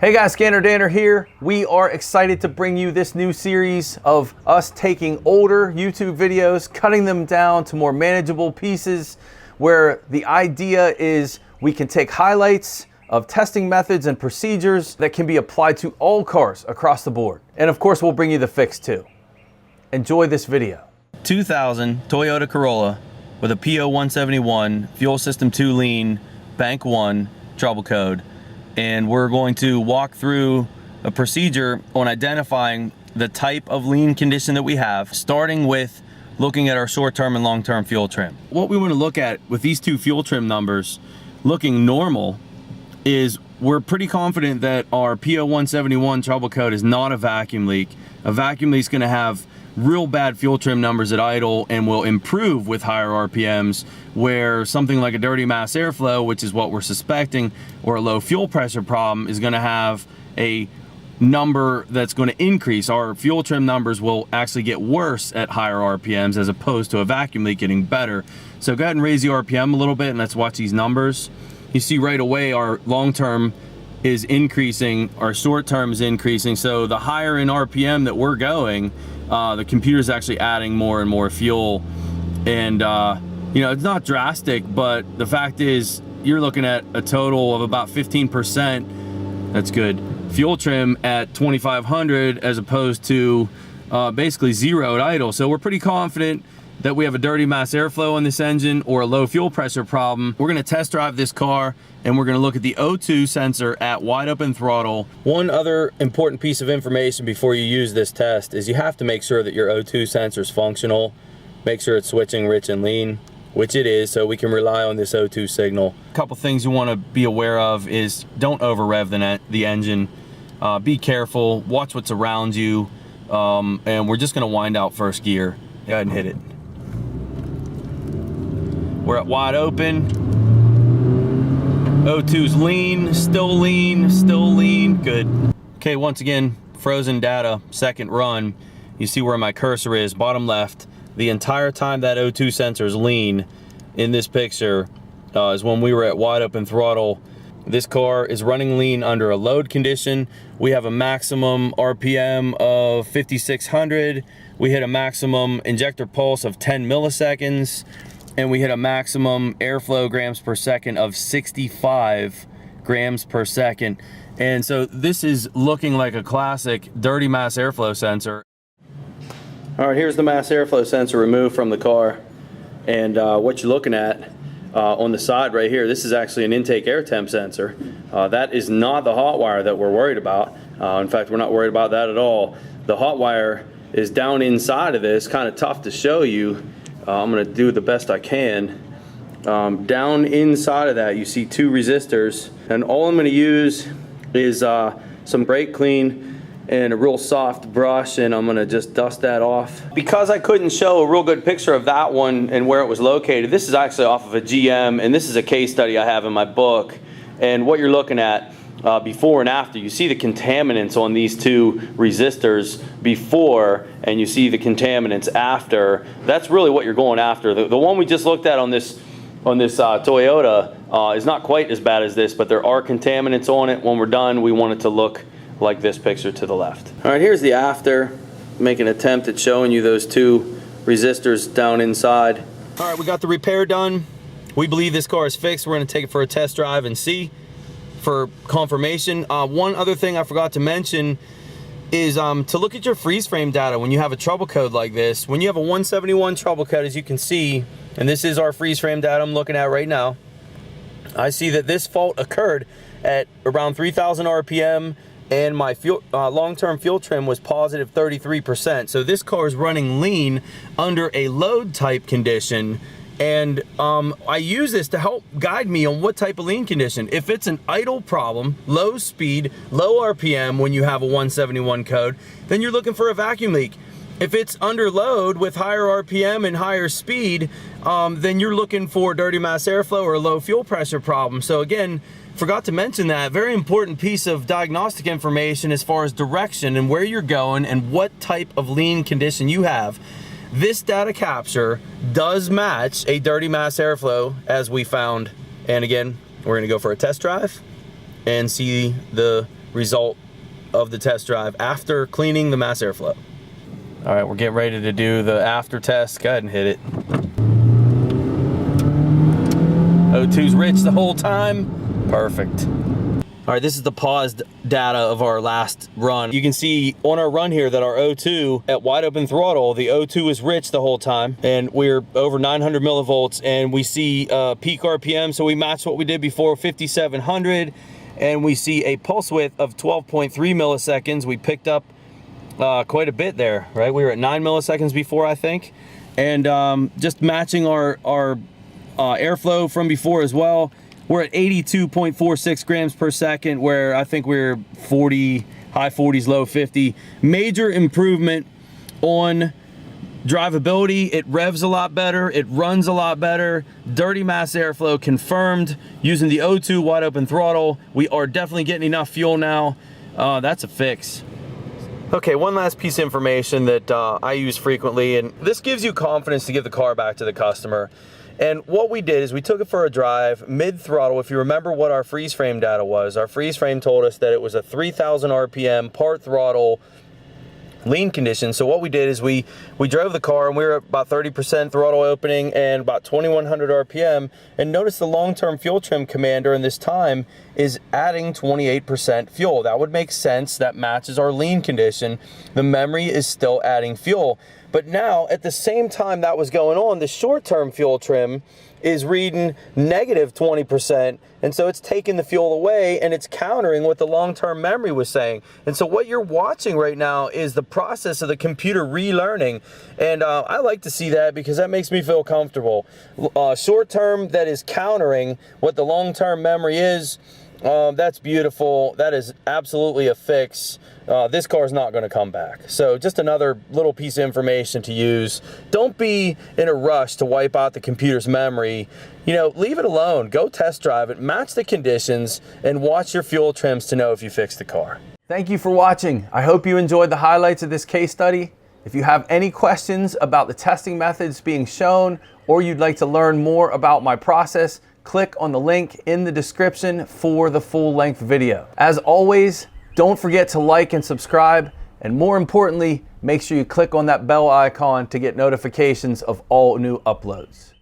Hey guys, ScannerDanner here. We are excited to bring you this new series of us taking older YouTube videos, cutting them down to more manageable pieces, where the idea is we can take highlights of testing methods and procedures that can be applied to all cars across the board. And of course, we'll bring you the fix too. Enjoy this video. 2000 Toyota Corolla with a P0171 Fuel System 2 Lean Bank 1 trouble code. And we're going to walk through a procedure on identifying the type of lean condition that we have, starting with looking at our short-term and long-term fuel trim. What we want to look at with these two fuel trim numbers looking normal is we're pretty confident that our P0171 trouble code is not a vacuum leak. A vacuum leak is going to have real bad fuel trim numbers at idle and will improve with higher RPMs, where something like a dirty mass airflow, which is what we're suspecting, or a low fuel pressure problem is going to have a number that's going to increase. Our fuel trim numbers will actually get worse at higher RPMs as opposed to a vacuum leak getting better. So go ahead and raise the RPM a little bit and let's watch these numbers. You see right away our long term is increasing, our short term is increasing. So the higher in RPM that we're going, the computer's actually adding more and more fuel. And you know, it's not drastic, but the fact is you're looking at a total of about 15%. That's good. Fuel trim at 2,500 as opposed to basically zero at idle. So we're pretty confident that we have a dirty mass airflow on this engine or a low fuel pressure problem. We're gonna test drive this car and we're gonna look at the O2 sensor at wide open throttle. One other important piece of information before you use this test is you have to make sure that your O2 sensor is functional. Make sure it's switching rich and lean, which it is, so we can rely on this O2 signal. A couple things you wanna be aware of is don't over rev the engine. Be careful, watch what's around you, and we're just gonna wind out first gear. Go ahead and hit it. We're at wide open. O2's lean, still lean, still lean, good. Okay, once again, frozen data, second run. You see where my cursor is, bottom left. The entire time that O2 sensor is lean in this picture is when we were at wide open throttle. This car is running lean under a load condition. We have a maximum RPM of 5,600. We hit a maximum injector pulse of 10 milliseconds. And we hit a maximum airflow grams per second of 65 grams per second. And so this is looking like a classic dirty mass airflow sensor. All right, here's the mass airflow sensor removed from the car. And what you're looking at on the side right here, this is actually an intake air temp sensor. That is not the hot wire that we're worried about. In fact, we're not worried about that at all. The hot wire is down inside of this, kind of tough to show you. I'm going to do the best I can. Down inside of that you see two resistors, and all I'm going to use is some brake clean and a real soft brush, and I'm going to just dust that off. Because I couldn't show a real good picture of that one and where it was located, this is actually off of a GM, and this is a case study I have in my book. And what you're looking at before and after, you see the contaminants on these two resistors before, and you see the contaminants after. That's really what you're going after. The one we just looked at on this Toyota is not quite as bad as this, but there are contaminants on it. When we're done, we want it to look like this picture to the left. All right, here's the after. Make an attempt at showing you those two resistors down inside. All right, we got the repair done. We believe this car is fixed. We're going to take it for a test drive and see for confirmation. One other thing I forgot to mention is to look at your freeze frame data when you have a trouble code like this. When you have a 171 trouble code, as you can see, and this is our freeze frame data I'm looking at right now, I see that this fault occurred at around 3,000 RPM, and my long-term fuel trim was positive 33%. So this car is running lean under a load type condition. And I use this to help guide me on what type of lean condition. If it's an idle problem, low speed, low RPM when you have a 171 code, then you're looking for a vacuum leak. If it's under load with higher RPM and higher speed, then you're looking for dirty mass airflow or a low fuel pressure problem. So again, forgot to mention that very important piece of diagnostic information as far as direction and where you're going and what type of lean condition you have. This data capture does match a dirty mass airflow as we found. And again, we're gonna go for a test drive and see the result of the test drive after cleaning the mass airflow. All right, we're getting ready to do the after test. Go ahead and hit it. O2's rich the whole time. Perfect. All right, this is the paused data of our last run. You can see on our run here that our O2 at wide open throttle, the O2 is rich the whole time, and we're over 900 millivolts, and we see peak RPM, so we matched what we did before, 5,700, and we see a pulse width of 12.3 milliseconds. We picked up quite a bit there, right? We were at 9 milliseconds before, I think, and just matching our airflow from before as well. We're at 82.46 grams per second, where I think we're 40, high 40s, low 50. Major improvement on drivability. It revs a lot better. It runs a lot better. Dirty mass airflow confirmed using the O2 wide open throttle. We are definitely getting enough fuel now. That's a fix. Okay, one last piece of information that I use frequently, and this gives you confidence to give the car back to the customer. And what we did is we took it for a drive mid-throttle. If you remember what our freeze frame data was, our freeze frame told us that it was a 3,000 RPM part throttle lean condition. So what we did is we drove the car, and we were at about 30% throttle opening and about 2,100 RPM. And notice the long-term fuel trim command during this time is adding 28% fuel. That would make sense. That matches our lean condition. The memory is still adding fuel. But now, at the same time that was going on, the short-term fuel trim is reading negative 20%, and so it's taking the fuel away, and it's countering what the long-term memory was saying. And so what you're watching right now is the process of the computer relearning, and I like to see that because that makes me feel comfortable. Short-term that is countering what the long-term memory is, that's beautiful. That is absolutely a fix. This car is not going to come back. So just another little piece of information to use. Don't be in a rush to wipe out the computer's memory. You know, leave it alone. Go test drive it, match the conditions, and watch your fuel trims to know if you fixed the car. Thank you for watching. I hope you enjoyed the highlights of this case study. If you have any questions about the testing methods being shown, or you'd like to learn more about my process, click on the link in the description for the full-length video. As always, don't forget to like and subscribe, and more importantly, make sure you click on that bell icon to get notifications of all new uploads.